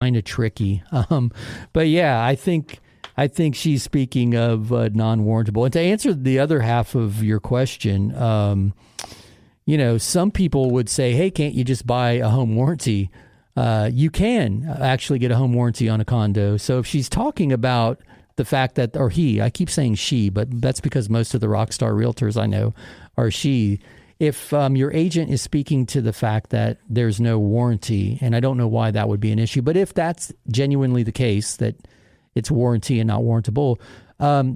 kind of tricky. But yeah, I think she's speaking of non-warrantable. And to answer the other half of your question, some people would say, hey, can't you just buy a home warranty? You can actually get a home warranty on a condo. So if she's talking about the fact that, or he, I keep saying she, but that's because most of the rock star realtors I know are she. If your agent is speaking to the fact that there's no warranty, and I don't know why that would be an issue, but if that's genuinely the case, that it's warranty and not warrantable,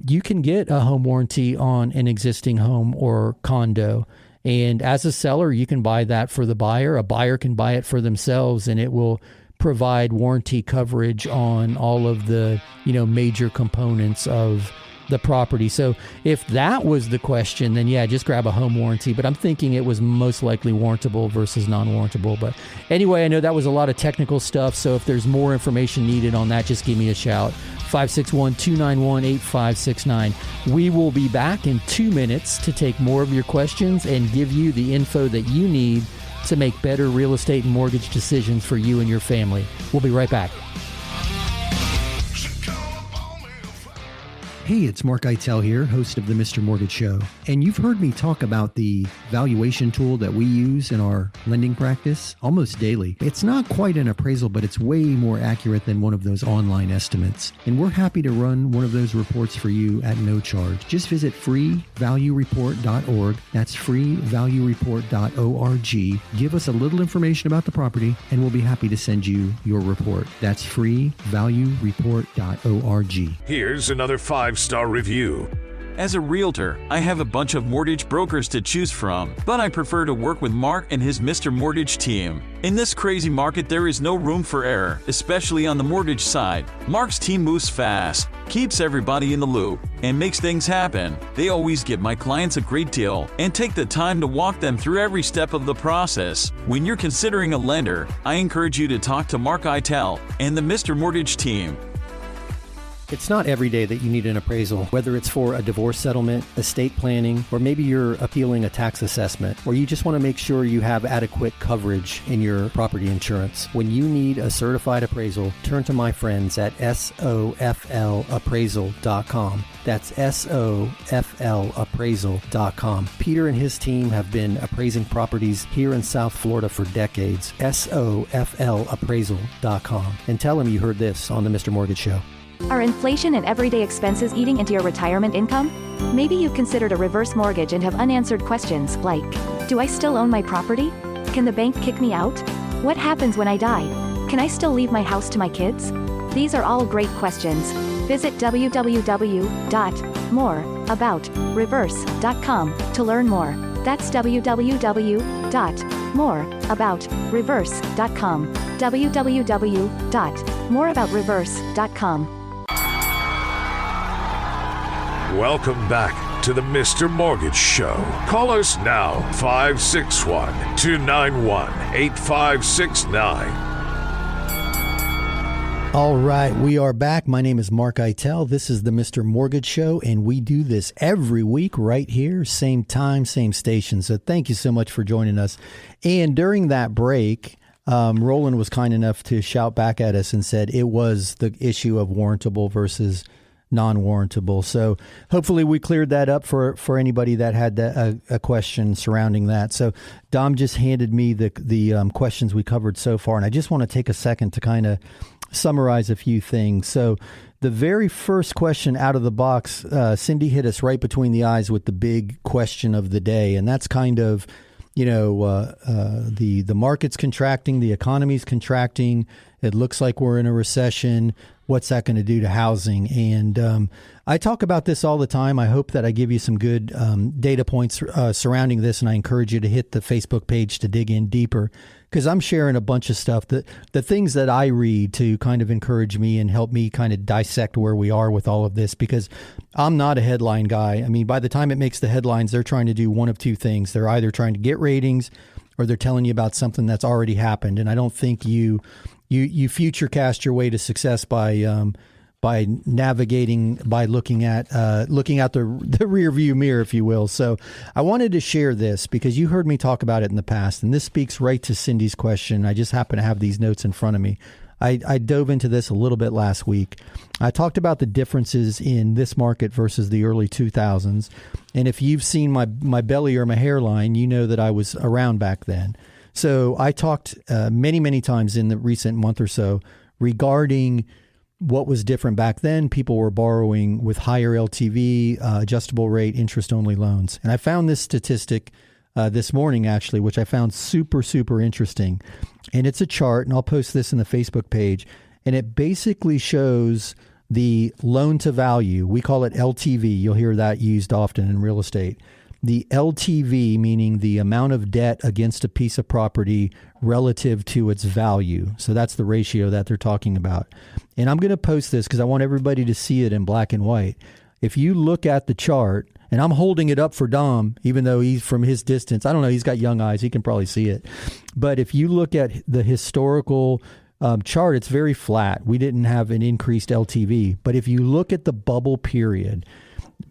you can get a home warranty on an existing home or condo. And as a seller, you can buy that for the buyer. A buyer can buy it for themselves, and it will provide warranty coverage on all of the, major components of the property. So if that was the question, then yeah, just grab a home warranty. But I'm thinking it was most likely warrantable versus non-warrantable. But anyway, I know that was a lot of technical stuff. So if there's more information needed on that, just give me a shout. 561-291-8569. We will be back in 2 minutes to take more of your questions and give you the info that you need to make better real estate and mortgage decisions for you and your family. We'll be right back. Hey, it's Mark Eitel here, host of the Mr. Mortgage Show. And you've heard me talk about the valuation tool that we use in our lending practice almost daily. It's not quite an appraisal, but it's way more accurate than one of those online estimates. And we're happy to run one of those reports for you at no charge. Just visit freevaluereport.org. That's freevaluereport.org. Give us a little information about the property, and we'll be happy to send you your report. That's freevaluereport.org. Here's another 5-star review. As a realtor, I have a bunch of mortgage brokers to choose from, but I prefer to work with Mark and his Mr. Mortgage team. In this crazy market, there is no room for error, especially on the mortgage side. Mark's team moves fast, keeps everybody in the loop, and makes things happen. They always give my clients a great deal and take the time to walk them through every step of the process. When you're considering a lender, I encourage you to talk to Mark Eitel and the Mr. Mortgage team. It's not every day that you need an appraisal, whether it's for a divorce settlement, estate planning, or maybe you're appealing a tax assessment, or you just want to make sure you have adequate coverage in your property insurance. When you need a certified appraisal, turn to my friends at SOFLappraisal.com. That's SOFLappraisal.com. Peter and his team have been appraising properties here in South Florida for decades. SOFLappraisal.com. And tell them you heard this on the Mr. Mortgage Show. Are inflation and everyday expenses eating into your retirement income? Maybe you've considered a reverse mortgage and have unanswered questions like, do I still own my property? Can the bank kick me out? What happens when I die? Can I still leave my house to my kids? These are all great questions. Visit www.moreaboutreverse.com to learn more. That's www.moreaboutreverse.com. www.moreaboutreverse.com. Welcome back to the Mr. Mortgage Show. Call us now, 561-291-8569. All right, we are back. My name is Mark Eitel. This is the Mr. Mortgage Show, and we do this every week right here, same time, same station. So thank you so much for joining us. And during that break, Roland was kind enough to shout back at us and said it was the issue of warrantable versus non-warrantable. So hopefully we cleared that up for anybody that had a question surrounding that. So Dom just handed me the questions we covered so far, and I just want to take a second to kind of summarize a few things. So the very first question out of the box, Cindy hit us right between the eyes with the big question of the day, and that's kind of, the market's contracting, the economy's contracting. It looks like we're in a recession. What's that going to do to housing? And I talk about this all the time. I hope that I give you some good data points surrounding this, and I encourage you to hit the Facebook page to dig in deeper, because I'm sharing a bunch of stuff, the things that I read to kind of encourage me and help me kind of dissect where we are with all of this, because I'm not a headline guy. I mean, by the time it makes the headlines, they're trying to do one of two things. They're either trying to get ratings or they're telling you about something that's already happened. And I don't think you future cast your way to success by navigating, by looking out the rear view mirror, if you will. So I wanted to share this because you heard me talk about it in the past, and this speaks right to Cindy's question. I just happen to have these notes in front of me. I dove into this a little bit last week. I talked about the differences in this market versus the early 2000s. And if you've seen my belly or my hairline, you know that I was around back then. So I talked many, many times in the recent month or so regarding what was different back then. People were borrowing with higher LTV, adjustable rate, interest-only loans. And I found this statistic this morning, actually, which I found super, super interesting. And it's a chart, and I'll post this in the Facebook page. And it basically shows the loan to value. We call it LTV. You'll hear that used often in real estate. The LTV, meaning the amount of debt against a piece of property relative to its value. So that's the ratio that they're talking about. And I'm going to post this because I want everybody to see it in black and white. If you look at the chart, and I'm holding it up for Dom, even though he's from his distance. I don't know. He's got young eyes. He can probably see it. But if you look at the historical chart, it's very flat. We didn't have an increased LTV. But if you look at the bubble period,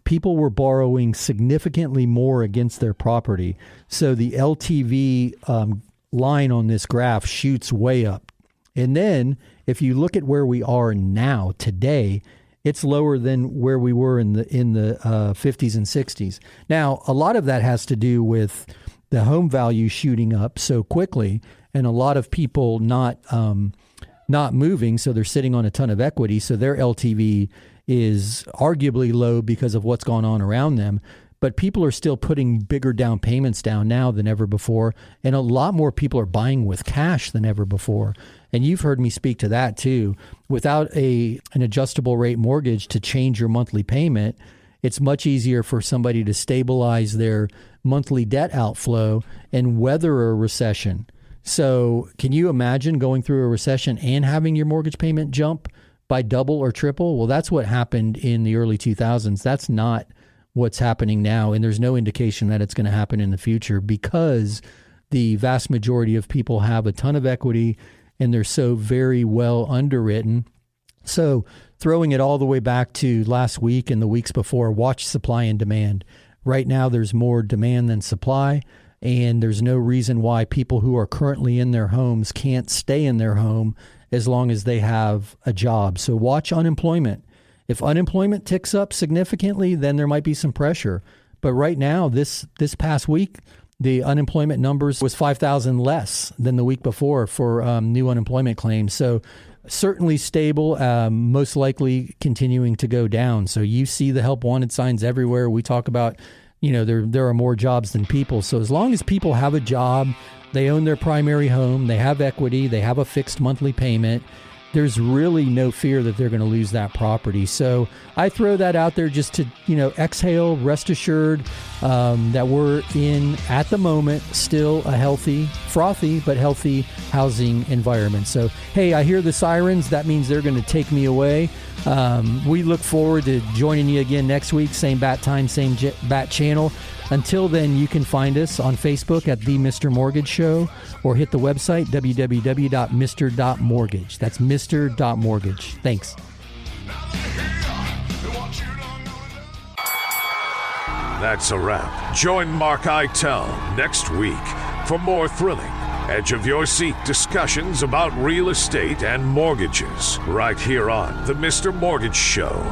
people were borrowing significantly more against their property. So the LTV line on this graph shoots way up. And then if you look at where we are now, today, it's lower than where we were in the 50s and 60s. Now, a lot of that has to do with the home value shooting up so quickly, and a lot of people not moving, so they're sitting on a ton of equity, so their LTV is arguably low because of what's going on around them. But people are still putting bigger down payments down now than ever before, and a lot more people are buying with cash than ever before. And you've heard me speak to that too. Without an adjustable rate mortgage to change your monthly payment, it's much easier for somebody to stabilize their monthly debt outflow and weather a recession. So can you imagine going through a recession and having your mortgage payment jump by double or triple? Well, that's what happened in the early 2000s. That's not what's happening now. And there's no indication that it's going to happen in the future because the vast majority of people have a ton of equity and they're so very well underwritten. So throwing it all the way back to last week and the weeks before, watch supply and demand. Right now, there's more demand than supply, and there's no reason why people who are currently in their homes can't stay in their home as long as they have a job. So watch unemployment. If unemployment ticks up significantly, then there might be some pressure. But right now, this past week, the unemployment numbers was 5,000 less than the week before for new unemployment claims. So certainly stable, most likely continuing to go down. So you see the help wanted signs everywhere. We talk about, there are more jobs than people. So as long as people have a job, they own their primary home, they have equity, they have a fixed monthly payment, there's really no fear that they're going to lose that property. So I throw that out there just to, exhale, rest assured that we're in, at the moment, still a healthy, frothy, but healthy housing environment. So, hey, I hear the sirens. That means they're going to take me away. We look forward to joining you again next week. Same bat time, same bat channel. Until then, you can find us on Facebook at The Mr. Mortgage Show or hit the website www.mr.mortgage. That's mr.mortgage. Thanks. That's a wrap. Join Mark Eitel next week for more thrilling, edge-of-your-seat discussions about real estate and mortgages right here on The Mr. Mortgage Show.